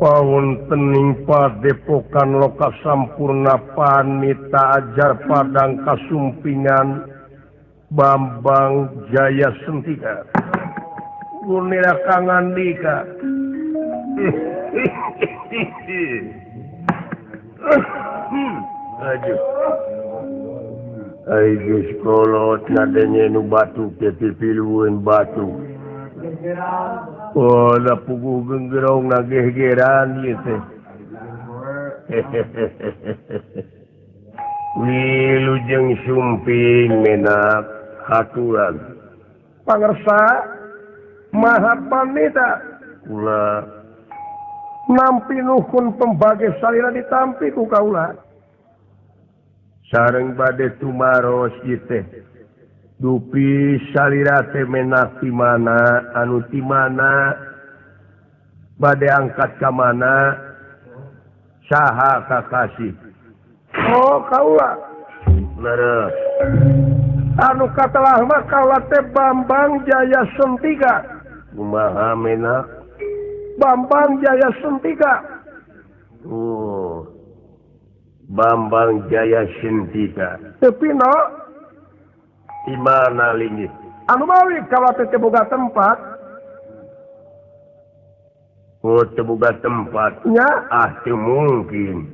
Pawontening Padepokan Loka Sampurna Panita Ajar Padang Kasumpingan Bambang Jaya Sentika Gunira Kangandika Ayo sekolot nadanya nu batu kepipiluan batu oh da pugu genggerong nagehgeran gitu wilujeng sumping menak haturan pangersa maha panita kula nampi nuhun pembage salira ditampi ku kaula sareng bade tumaros gitu dupi salira teh menak ti mana anu ti mana bade angkat ka mana saha kakasih oh kaula leres anu katelah mah kaula teh Bambang Jaya Sentika kumaha menak Bambang Jaya Sentika oh Bambang Jaya Sentika tapi no di mana linggih? Anu mawi kalau teu boga tempat. Oh, teu boga tempat. Nya, teu mungkin.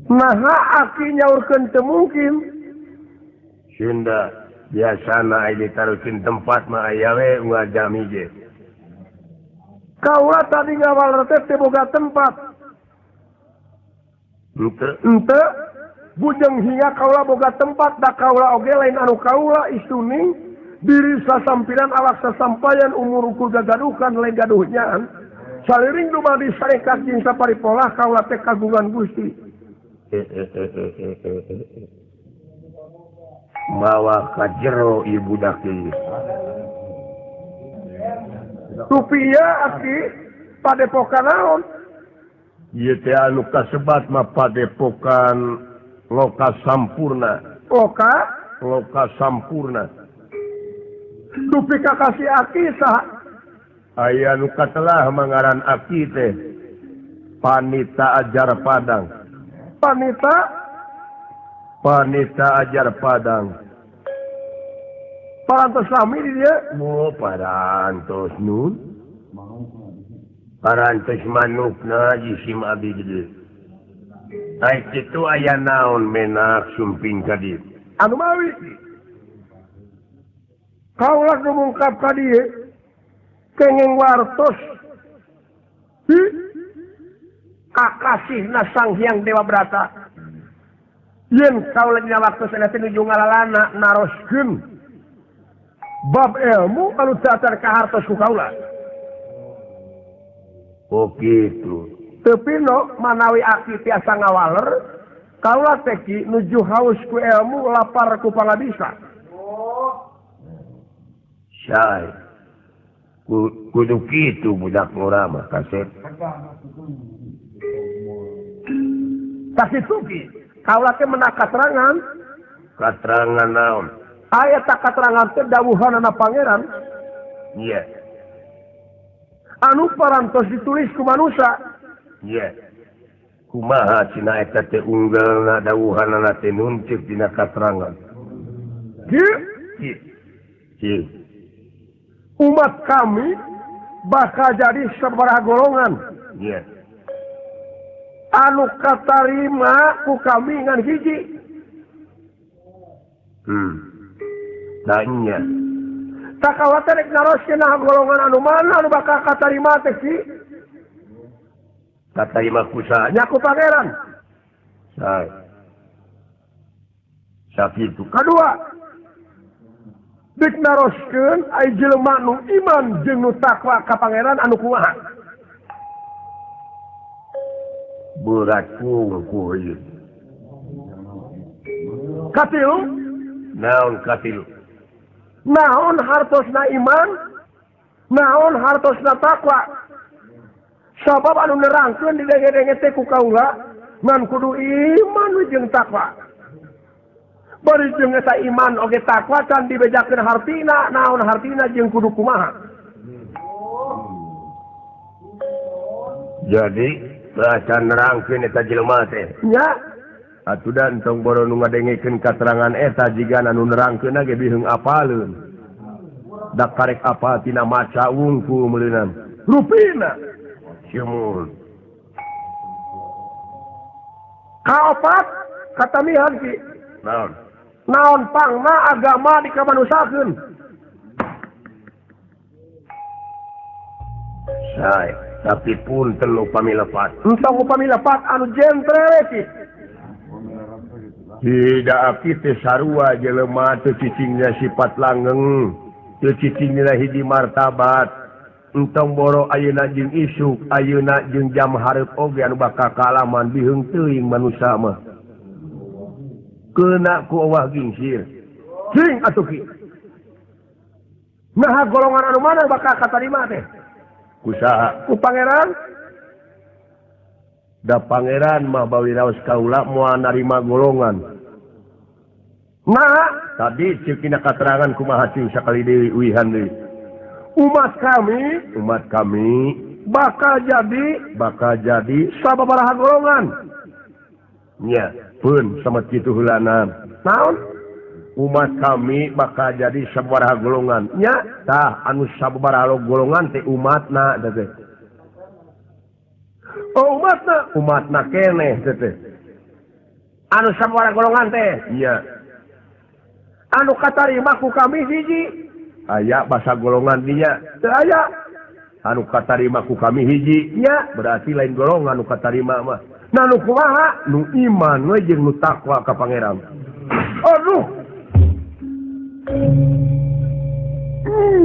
Naha aki nyaurkeun teu mungkin. Sunda biasana aya ditaruhkeun tempat mah aya we ngajami ge. Kaula tadi ngawal teh boga tempat. Henteu bujeng hingga kaula boga tempat da kaula oge lain anu kaula istuning diri sasampiran awak sasampayan umur ukur gagadukan lain gaduhnyaan saliring dumadi sarekat jeung saparipolah kaula teh kagungan Gusti mawa ka jero ibu daki tupia aki padepokan naon ieu teh anu kasebat mah padepokan Loka Sampurna Loka Sampurna dupi kakasih aki sah aya nu katelah mangaran aki teh Panita Ajar Padang Panita Ajar Padang parantos sami dia oh parantos nun parantos manukna jisim abdi gede Aik itu aya naon menak sumping ka dieu. Anu mawi. Kaula ngungkap ka dieu kenging wartos. Kakasihna Sang Hyang Dewa Brata. Yen kaula dina waktu sanate nuju ngalalana naroskeun bab ilmu anu datar ka hartos ku kaula. Oh gitu. Tapi no manawi aki tiasa ngawaler kaula teh nuju haus ku ilmu lapar ku pangabisa syai kudu kitu budak ngurama kaset kasih ki kaula teh menak katerangan naon aya tak katerangan teh dawuhanna pangeran iya anu parantos ditulis ku manusia iya. Kumaha cina eta teh unggalna dawuhanna teh nuncik dina katerangan. Kieu. Umat kami bakal jadi sabaraha golongan. Iya. Anu katarima ku kami ngan hiji. Tanya. Takawa teh rek naroskeun golongan anu mana anu bakal katarima teh ki? Katarima kusa nyaku pangeran sakitu kadua dik naroskeun ai jelema nu iman jeung nu takwa ka pangeran anu kumaha berat kungku ieu katilu naon hartosna iman naon hartosna takwa sabab anu nerangkeun di denge-denge teh ku kaula ngan kudu iman jeung takwa bari jeung eta iman oge takwa can dibejakeun hartina naon hartina jeung kudu kumaha jadi bahasa nerangkeun eta jelema teh nya atudan tong boro nu ngadengikeun katerangan eta jiga anu nerangkeun ge biheung apaleun da karek apa tina maca wungkul meuleunan rupina simun kaopat katamihan ki naon pangna agama dikamanusakeun say tapi pun telu pamilepat entong pamilepat anu jentre ki tidak kitu sarua jelema teu cicingna sifat langgeng teu cicingna hiji martabat entong boro ayeuna jeung isuk ayeuna jeung jam hareup oge anu bakal kaalaman biheung teuing manusia mah keuna ku Allah gingsir cing atuh ki nah golongan anu mana bakal katarima teh kusaha ku pangeran da pangeran mah bawi raos kaula moal narima golongan nah tadi ceukina katerangan kumaha cing sakali deui uihan deui umat kami bakal jadi sababaraha golongan nya pun sama kitu heulana naon umat kami bakal jadi sababaraha golongan nya tah anu sababaraha golongan teh umatna teh oh umatna keneh teh anu sababaraha golongan teh iya anu katarima ku kami hiji aya basa golongan dinya teu aya anu katarima ku kami hiji nya berarti lain golongan anu katarima mah nah nu kumaha nu iman we jeung nu takwa ka pangeran aduh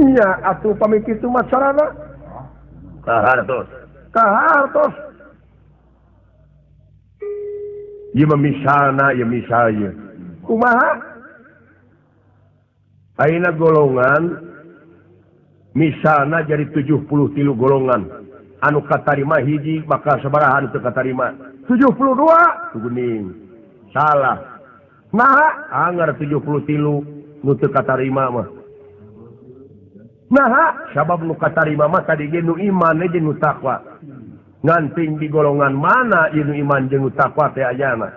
iya atuh pami kitu mah carana kahartos ieu misalna ieu misalnya kumaha ayeuna golongan misalna jadi 73 golongan anu katarima hiji bakal sabaraha anu teu katarima 72 geuning salah nah anggar 73 nu teu katarima mah nah sabab nu katarima mah tadi ge nu iman jeung nu takwa nganting di golongan mana ieu nu iman jeung nu takwa teh ayana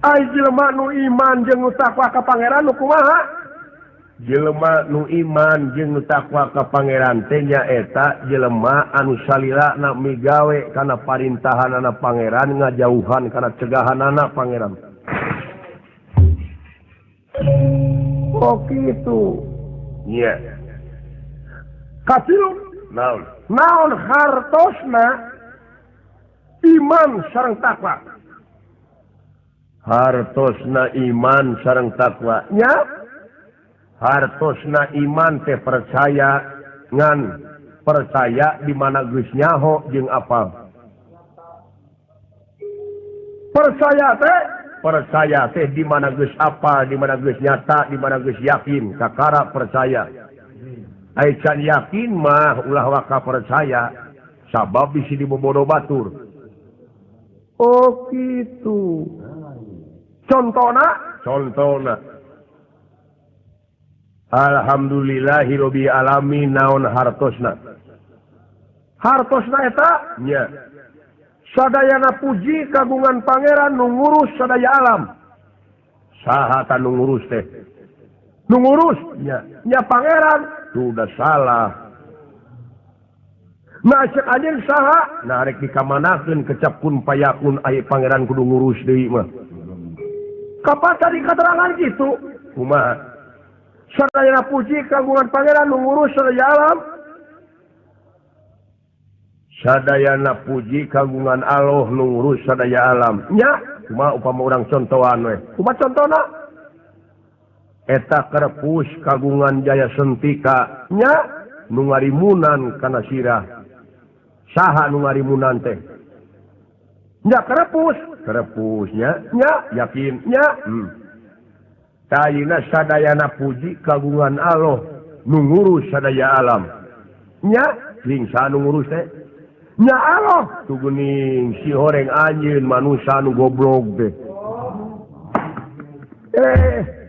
ai jelema nu iman jeung nu takwa ka pangeran nu kumaha jelema nu iman jeung nu takwa ka pangeran teh nyaeta jelema anu salilana migawe kana parintahanana pangeran ngajauhan kana cegahanana pangeran oh kitu nya katilu naon hartosna iman sareng takwa hartosna iman sareng takwa nya hartosna iman teh percaya ngan percaya di mana geus nyaho jeung apa percaya teh di mana geus apa di mana geus nyata di mana geus yakin kakara percaya ai can yakin mah ulah waka percaya sabab bisi dibobodo batur oh kitu contohna alhamdulillahirabbil alamin naon hartosna eta nya sadayana puji kagungan pangeran nu ngurus sadaya alam saha ta nu ngurus teh nu ngurus nya pangeran sudah salah nah cek anjeun saha nah rek dikamanakeun kecap kun payakun aya pangeran kudu ngurus deui mah kapan tadi keterangan gitu kumaha sadayana puji kagungan pangeran nu ngurus sadaya alam sadayana puji kagungan Allah nu ngurus sadaya alam nya kumaha upama urang contohan we kumaha contona eta kerepus kagungan jaya sentika nya nu ngarimunan kana sirah saha nu ngarimunan teh nya kerepusnya nya yakin nya tayina sadayana puji kagungan Allah nu ngurus sadaya alam nya ling sa nu ngurus teh nya Allah tu geuning si horeng anjeun manusia nu goblok teh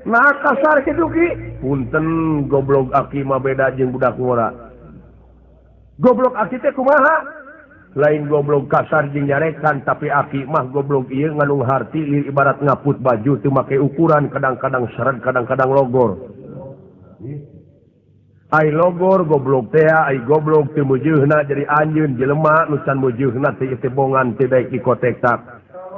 nah kasar kitu ki punten goblok aki mah beda jeung budak ngora goblok aki teh kumaha lain goblok kasar jeung nyarekan tapi aki mah goblok ieu ngandung harti ibarat ngaput baju teu make ukuran kadang-kadang seret kadang-kadang logor ai logor goblok teh ai goblok teu meujeunna jadi anjeun jelema nu can meujeunna teh teh bongan teh daek di kotektak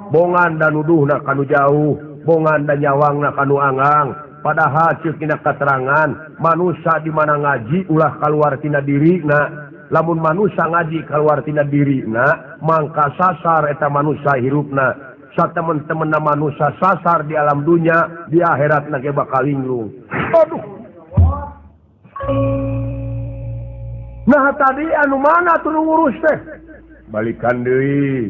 bongan dan nuduhna kanu jauh bongan dan nyawangna kanu anggang padahal ceuk dina katerangan manusia di mana ngaji ulah kaluar tina dirina lamun manusia ngaji kaluar tina dirina mangka sasar eta manusia hirupna satemen-temenna manusia sasar di alam dunia di akhirat ge bakal linglung aduh nah tadi anu mana tuh ngurus teh balikan deui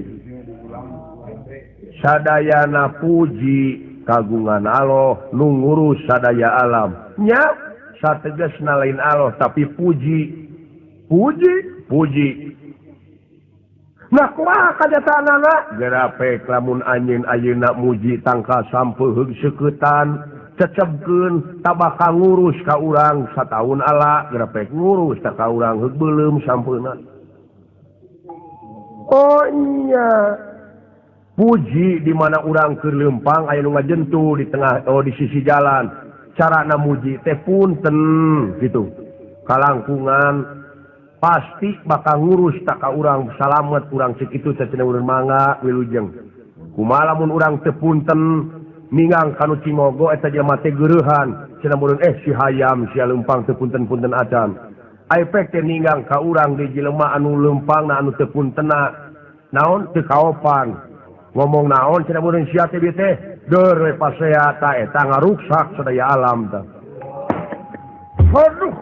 sadayana puji kagungan Allah nu ngurus sadaya alam nya sategasna lain Allah tapi puji nah kumaha kajatanana gerapek lamun anjeun ayeuna muji tangka sampeuheug seuketan cecebkeun tabaka ngurus ka urang sataun ala gerapek ngurus ka urang heug beuleum sampeuna oh iya puji di mana urang keur leumpang aya nu ngajentu di tengah di sisi jalan carana muji teh punten gitu kalangkungan pasti bakal ngurus tak ka urang salamet urang sakitu teh cenah urang mangga wilujeng kumaha lamun urang teu punten ningang kanu cimogo eta jelema teh geurehan cenah urang si hayam sia leumpang teu punten-punten acan aipek teh ningang ka urang di jelema anu leumpangna anu teu puntena naon teu kaopan ngomong naon cenah urang sia teh ieu teh deur we pasea ta eta ngaruksak sadaya alam teh aduh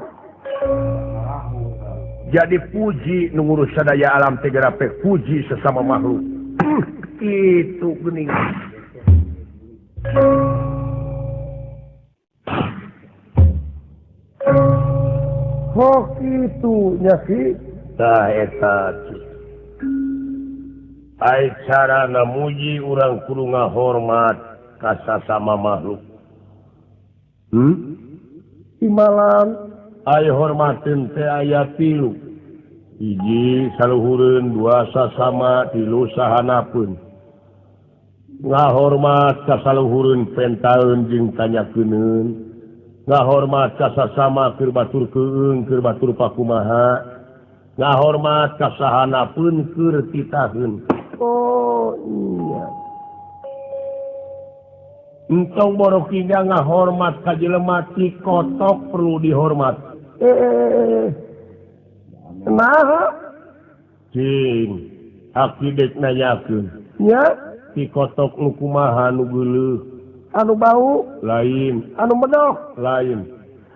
jadi puji nu ngurus sadaya alam teh gerapek puji sesama makhluk itu geuning oh kitu nya ki tah eta ai carana muji urang kudu ngahormat ka sasama makhluk imalan ai hormateun teh aya 3 hiji saluhureun 2 sasama 3 sahanapeun ngahormat ka saluhureun pentaeun jeung tanyakeun ngahormat ka sasama keur baturkeun keur batur pakumaha ngahormat ka sahanapeun keur titaheun oh iya entong borokinya ngahormat ka jelema ti kotok perlu dihormat nah cing aki dek nanyakeun nya ti kotok nu kumaha nu geuleuh anu bau lain anu medok lain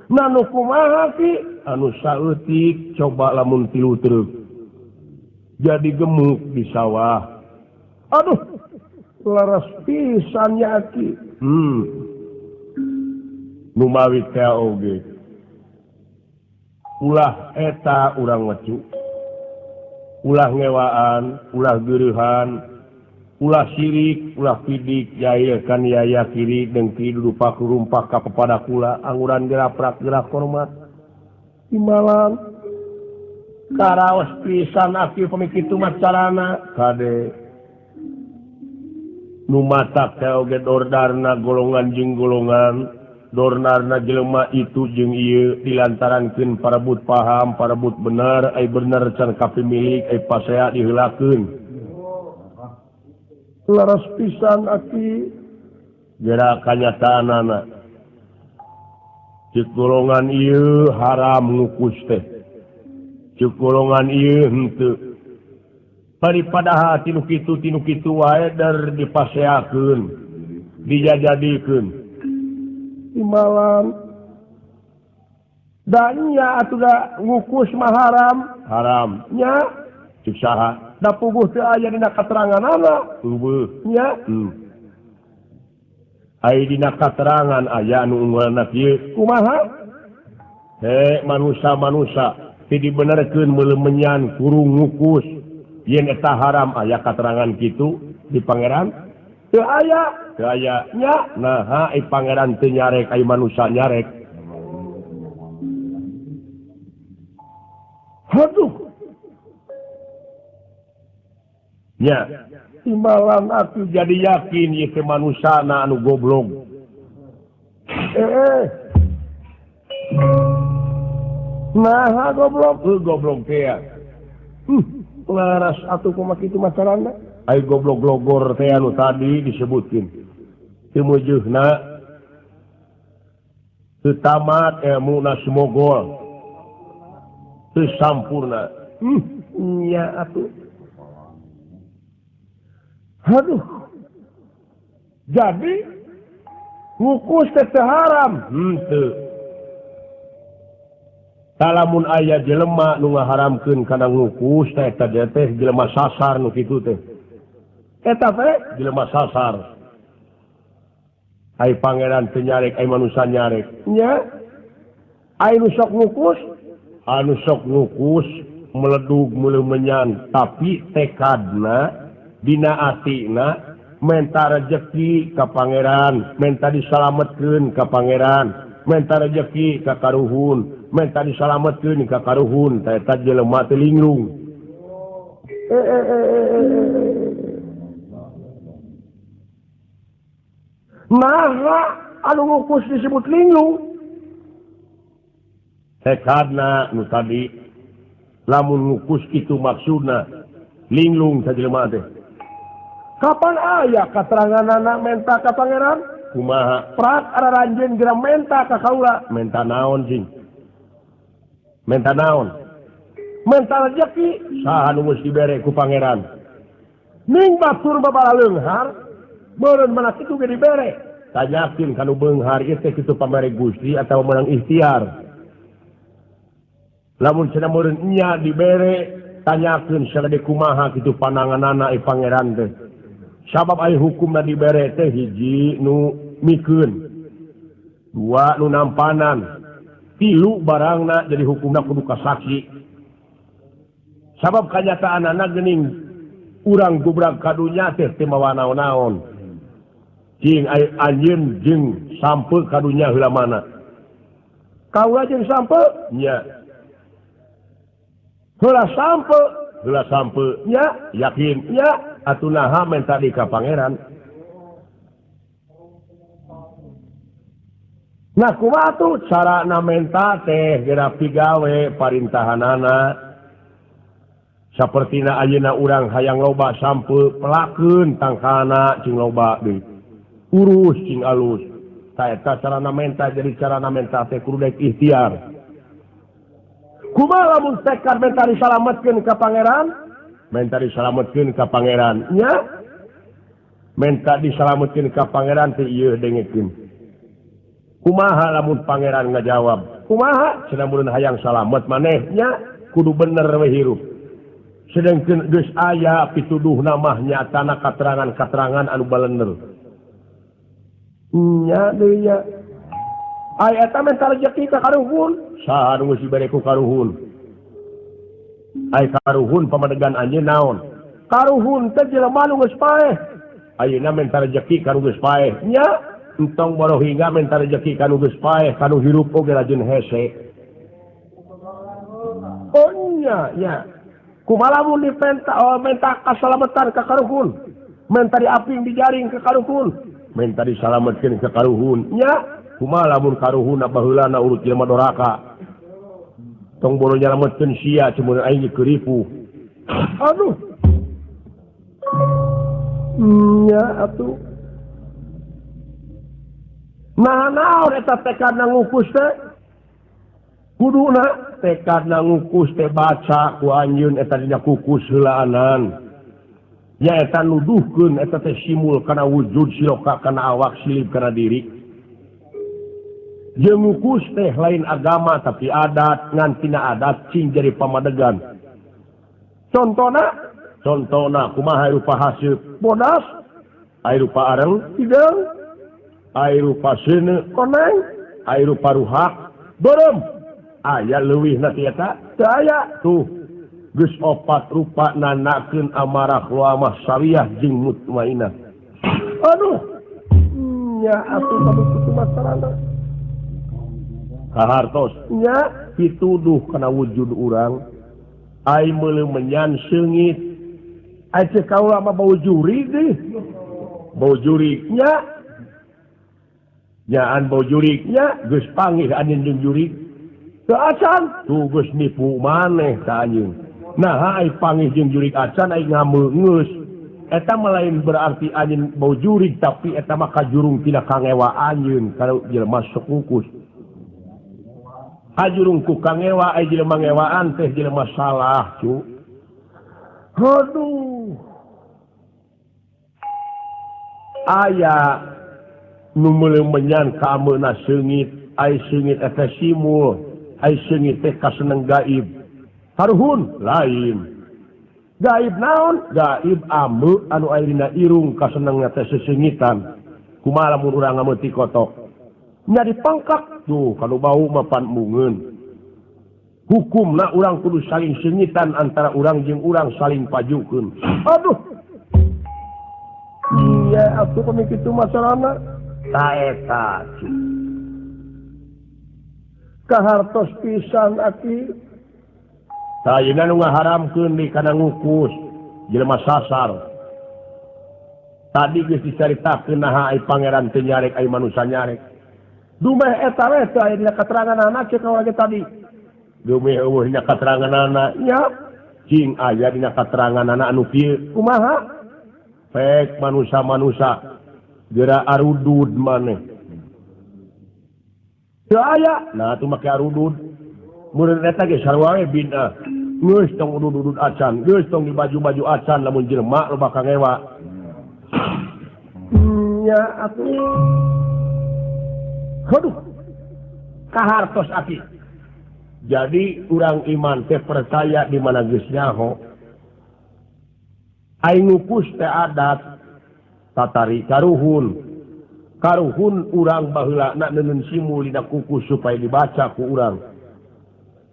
nah nu kumaha ki anu saeutik coba lamun 3 truk jadi gemuk di sawah aduh laras pisan nya ki nu mawi teh oge ulah eta urang wecu ulah ngewaan ulah geurehan ulah sirik ulah pidik jahil kan yaya kiri dengki dudupa kurumpak ka pepada kula anguran gerak gerak hormat imalan karaos pisan aki pamikitu macarana kade nu matak teh oge dordarna golongan jeung golongan dornarna jelema itu jeung ieu dilantarankeun parebut paham parebut bener ai bener can kapimilik ai pasea diheulakeun laras pisan aki gerak kanyataanana ceuk golongan ieu haram ngukus teh ceuk golongan ieu henteu daripada tinu kitu wae dar dipaseakeun dijajadikeun imalan dan nya atuh da ngukus mah haram nya cuk saha da puguh teu aya dina kateranganna eueuh nya ai dina katerangan aya anu unggalna kieu kumaha manusia teu dibenerkeun meulemenyan kurung ngukus yen eta haram aya katerangan kitu di pangeran teu aya nya nah pangeran teu nyarek ai manusia nyarek. Aduh nya timbalan atuh jadi yakin ieu teh manusana anu goblok. Nah goblok Goblok teh ya. laras atuh kumaha kitu masalahna. Ai goblok glogor teh anu tadi disebutkeun. Teu meujeuna teu tamat ilmuna semogol. Teu sampurna. Nya atuh. Aduh. Jadi ngukus teh haram. Teu. Salamun aya jelema nu ngaharamkeun kana ngukus teh eta teh jelema sasar nu kitu teh. Eta teh Jelema sasar. Ai pangeran teu nyarek ai manusia nyarek. nya anu sok ngukus Anu sok ngukus meledug meuleuh menyan tapi tekadna dina atina menta rejeki ka pangeran, menta disalametkeun ka pangeran, menta rejeki ka karuhun, menta disalametkeun ka karuhun, eta jelema teh linglung. Nah, anu ngukus disebut linglung. Tekadna nu tadi lamun ngukus kitu maksudna linglung sa jelema teh. Kapan aya kateranganana menta ka pangeran? Kumaha? Prak araranjeun geura menta ka kaula. Menta naon cing? Menta naon? Menta rezeki. Saha nu geus dibere ku pangeran? Ning batur babala leunghar, meureun mana kitu ge dibere. Tanyakeun kanu beunghar ieu teh kitu pamere Gusti atawa menang ikhtiar. Lamun cenah meureun nya dibere, tanyakeun sagede kumaha kitu pananganana pangeran teh. Sabab aya hukumna dibere teh hiji nu mikeun, dua nu nampanan, tilu barangna jadi hukumna kudu kasaksi. Sabab kanyataanana geuning urang gubrak kadunya teh teu mawa naon-naon. Cing anjeun jeung sampeu kadunya heula mana? Kaula jeung sampeu Nya, heula sampeu heula sampeu. nya Yakin? nya Atuh naha menta di ka pangeran? nah kumaha tuh Carana menta teh geura pigawe parintahanana. Sapertina ayeuna urang hayang loba sampeu pelakeun tangkana cing loba deui. Urus cing alus. Saeta carana menta, jadi carana menta teh kudu daek ikhtiar. kumaha lamun tekad menta disalametkeun ka pangeran? Menta disalametkeun ka pangeran. Nya Menta disalametkeun ka pangeran teh ieu dengekeun. Kumaha lamun pangeran ngajawab? kumaha? Cenah mun hayang salamet maneh nya kudu bener we hirup. Sedengkeun geus aya pituduhna mah nyatana katerangan-katerangan anu balener. Nya deui nya. Ai eta menta rezeki ka karuhun. Saha anu geus dibere ku karuhun? Ai karuhun pamadegan anjeun naon? Karuhun teh jelema nu geus paeh. Ayeuna menta rezeki kanu geus paeh. Nya Entong barohingga menta rezeki kanu geus paeh, kanu hirup oge rajin hese. oh nya. Kumaha lamun menta kasalametan ka karuhun? Menta diaping dijaring ka karuhun. Menta disalametkeun ka karuhun. Nya Kumaha lamun karuhun baheulana urut jelema doraka? Tong bolo nyalametkeun sia cemun aing keuripu. aduh. Nya atuh. Nah naon eta tekadna ngukus teh? Kuduna Tekadna ngukus teh baca ku anjeun eta dina kukus heulaanan. Nya eta nuduhkeun eta teh simul kana wujud siloka kana awak silip kana diri. Jeung ngukus teh lain agama tapi adat, ngan tina adat cing jadi pamadegan. Contona kumaha rupa haseup? Bodas, Ai rupa areng, ideung, ai rupa seuneu, koneng, ai rupa ruhak, beureum. Aya leuwihna ti eta? teu aya. Tuh, geus 4 rupa nanakeun amarah luamah sariah jeung mutmainah. aduh nya atuh kamu kitu masalahna kahartos nya pituduh kana wujud urang ai meuleuh menyan seungit ai teh kaula mah bau jurig deh bau jurig nya nyaan bau jurig nya geus panggih anjeun jeung jurig teu acan tuh geus nipu maneh ka anjeun nah ai panggih jeung jurig acan ai ngameungeus eta mah lain berarti anjeun bau jurig tapi eta mah kajurung tina kangewa anjeun kalau jelema sok ngukus kajurung ku kangewa ai jelema ngewaan teh jelema salah cu aduh aya nu meuleuh menyan ka ameuna seungit ai seungit eta simul ai seungit teh kaseneng gaib haruhun lain gaib naon gaib ameu anu aya dina irung kasenengna teh seseungitan kumaha lamun urang ngameuti kotok nya dipangkak tuh kalau bau mapan mungeun hukumna urang kudu saling seungitan antara urang jeung urang saling pajukeun aduh iya atuh kami kitu masalahna ta eta kahartos pisan aki sayeuna nu ngaharamkeun di kana ngukus jelema sasar tadi geus dicaritakeun naha ai pangeran teu nyarek ai manusia nyarek dumeh eta we teu aya dina kateranganna cek kaula ge tadi dumeh eueuh dina kateranganna nya cing aya dina kateranganna anu kieu kumaha pek manusia geura arudud maneh teu aya nah atuh make arudud mun eta ge sarua we bid'ah geus tong udud-udud acan geus tong di baju-baju acan lamun jelema loba kangewa nya atuh aduh kahartos aki jadi urang iman teh percaya di mana geus nyaho ai ngukus teh adat tatari karuhun urang baheulana neungeun simul dina kukus supaya dibaca ku urang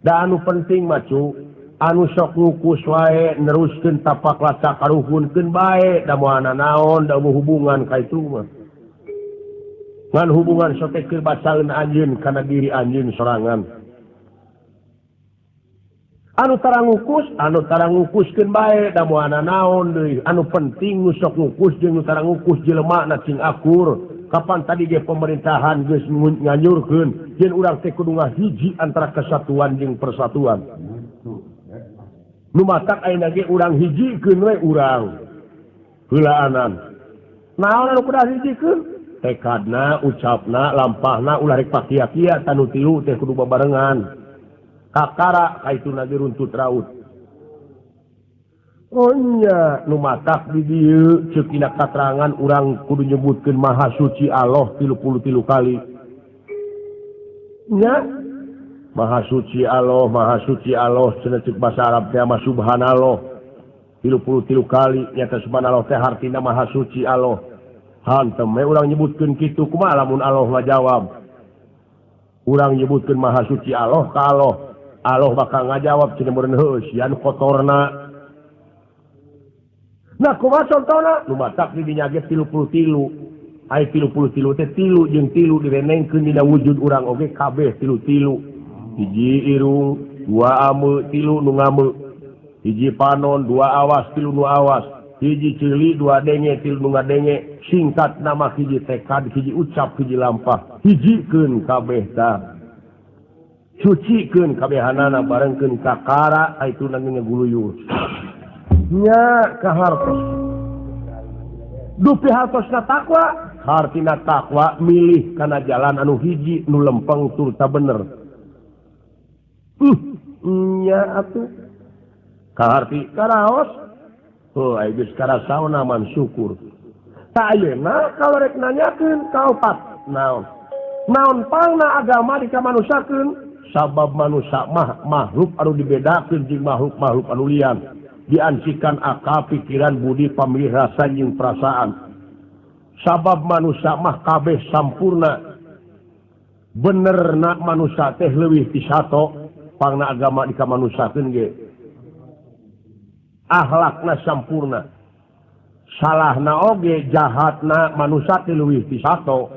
da anu penting mah cu anu sok ngukus wae neruskeun tapak laca karuhunkeun bae da moal naon da hubungan ka itu mah ngan hubungan sote keur bacaeun anjeun kana diri anjeun sorangan anu tara ngukuskeun bae da moal naon deui anu penting nu sok ngukus jeung nu tara ngukus jelema na cing akur kapan tadi ge pemerintahan geus nganyurkeun yen urang teh kudu ngahiji antara kesatuan jeung persatuan nu matak ayeuna ge urang hijikeun we urang heulaanan naon anu kudu hijikeun tekadna ucapna lampahna ulah rek pakia-kia tanu tilu teh kudu babarengan kakara kaituna ge runtut raut oh nya nu matak di dieu ceuk dina katerangan urang kudu nyebutkeun maha suci Allah 33 kali nya maha suci Allah cenah ceuk basa Arab teh mah subhanallah 33 kali nyata subhanallah teh hartina maha suci Allah hantem we urang nyebutkeun kitu kumaha lamun Allah ngajawab urang nyebutkeun maha suci Allah ka Allah bakal ngajawab cenah meureun heuh sian kotorna nah kumaha contona nu matak di dinya ge 33 ai 33 teh tilu jeung tilu direnengkeun dina wujud urang oge kabeh tilu hiji irung dua ameu tilu nu ngameu hiji panon dua awas tilu nu awas hiji ceuli dua denge tilu nu ngadenge singkat nama hiji tekad hiji ucap hiji lampah hijikeun kabeh tah sucikeun kabehanana barengkeun kakara aitu nanging ngaguluyur nya kahartos dupi hartosna takwa hartina takwa milih kana jalan anu hiji nu lempeng tur ta bener nya atuh kaharti karaos oh aya geus karasaona man syukur ta ayeuna kalau rek nanyakeun kaopat naon pangna agama dikamanusakeun sabab manusia makhluk anu dibedakeun jeung makhluk anu lian diancikan akal pikiran budi pamilih rasa jeung perasaan sabab manusia mah kabeh sampurna benerna manusia teh leuwih ti sato pangna agama dikamanusakeun ge akhlakna sampurna salahna oge jahatna manusia teh leuwih ti sato.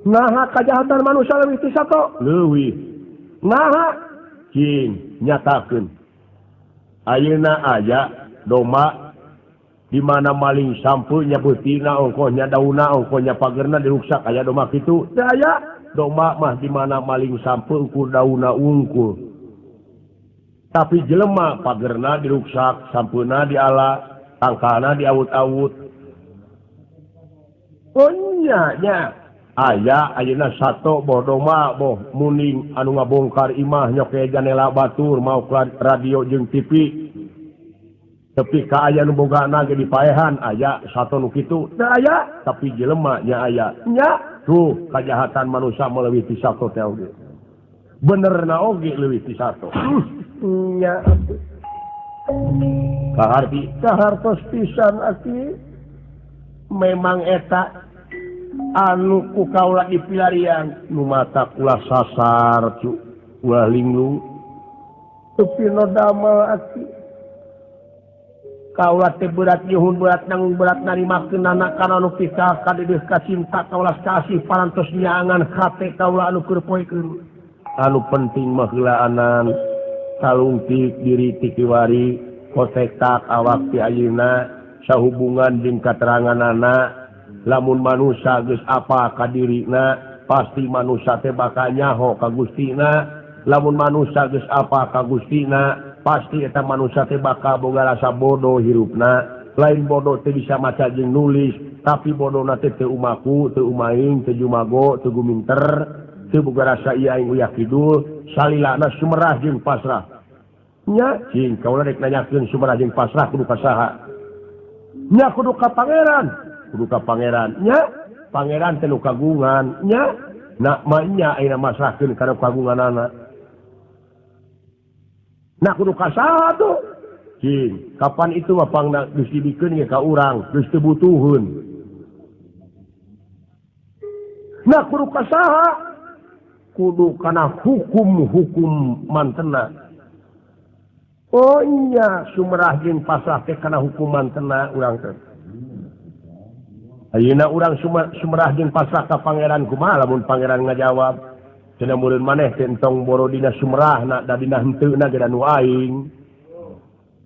Naha kajahatan manusia leuwih ti sato? Leuwih. Naha Cing nyatakeun. Ayeuna aya doma di mana maling sampul nya beutina ongkohnya dauna ongkohnya pagerna diruksak aya doma kitu. daya Doma mah di mana maling sampul ku dauna unggul. Tapi jelema pagerna diruksak, sampulna diala, tangkana diawut-awut. oh nya Aya ayeuna sato boh doma boh muning anu ngabongkar imah nyoke janela batur mau radio jeung TV. Tapi ka aya nu bogana ge dipaehan aya sato nu kitu. daya Tapi jelema nya aya. nya Tuh kajahatan manusia melebihi ti sato teh oge. Benerna oge leuwih ti sato. nya Kaharti kahartos pisan aki memang eta anu ku kaula dipilarian nu mata kula sasar cu ulah linglung tepi no damel aki kaula teh berat nyuhun berat nanggung berat narimakeun anak kana nu pisah kadeudeus ka cinta kaula kasih parantos nyaangan hate kaula anu keur poekeun anu penting mah heulaanan salungtik diri ti kiwari kotektak awak ti ayeuna sahubungan jeung kateranganana. Lamun manusia geus apa ka dirina pasti manusia teh bakal nyaho ka Gustina. Lamun manusia geus apa ka Gustina pasti eta manusia teh bakal boga rasa bodoh hirupna. Lain bodoh teh bisa maca jeung nulis, tapi bodohna teh teu umaku, teu umaing, teu jumago, teu guminter, teu boga rasa ieu aing uyah kidul, salilana sumerah jeung pasrah. nya Cing kaula rek nanyakeun sumerah jeung pasrah kudu ka saha? nya kudu ka pangeran Kudu ka pangeran. nya Pangeran teh nu kagungan. nya Nak mahnya ayeuna masrahkeun kana kagunganana. Nak kudu ka saha tuh? Cing, kapan itu mah pangna geus dibikeun ge ka urang, geus teu butuheun. nah kudu ka saha Kudu kana hukum-hukum mantena. oh nya Sumerah jeung pasrah teh kana hukum mantena urang teh. Ayeuna urang sumerah jeung pasrah ka pangeran kumaha lamun pangeran ngajawab? Cenah meureun maneh teh entong boro dina sumerahna da dina henteuna ge nu aing.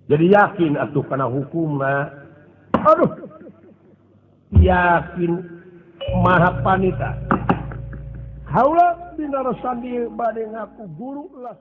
Jadi yakin atuh kana hukumna. aduh Yakin maha panita. haula dina rasandi bade ngaku guru lah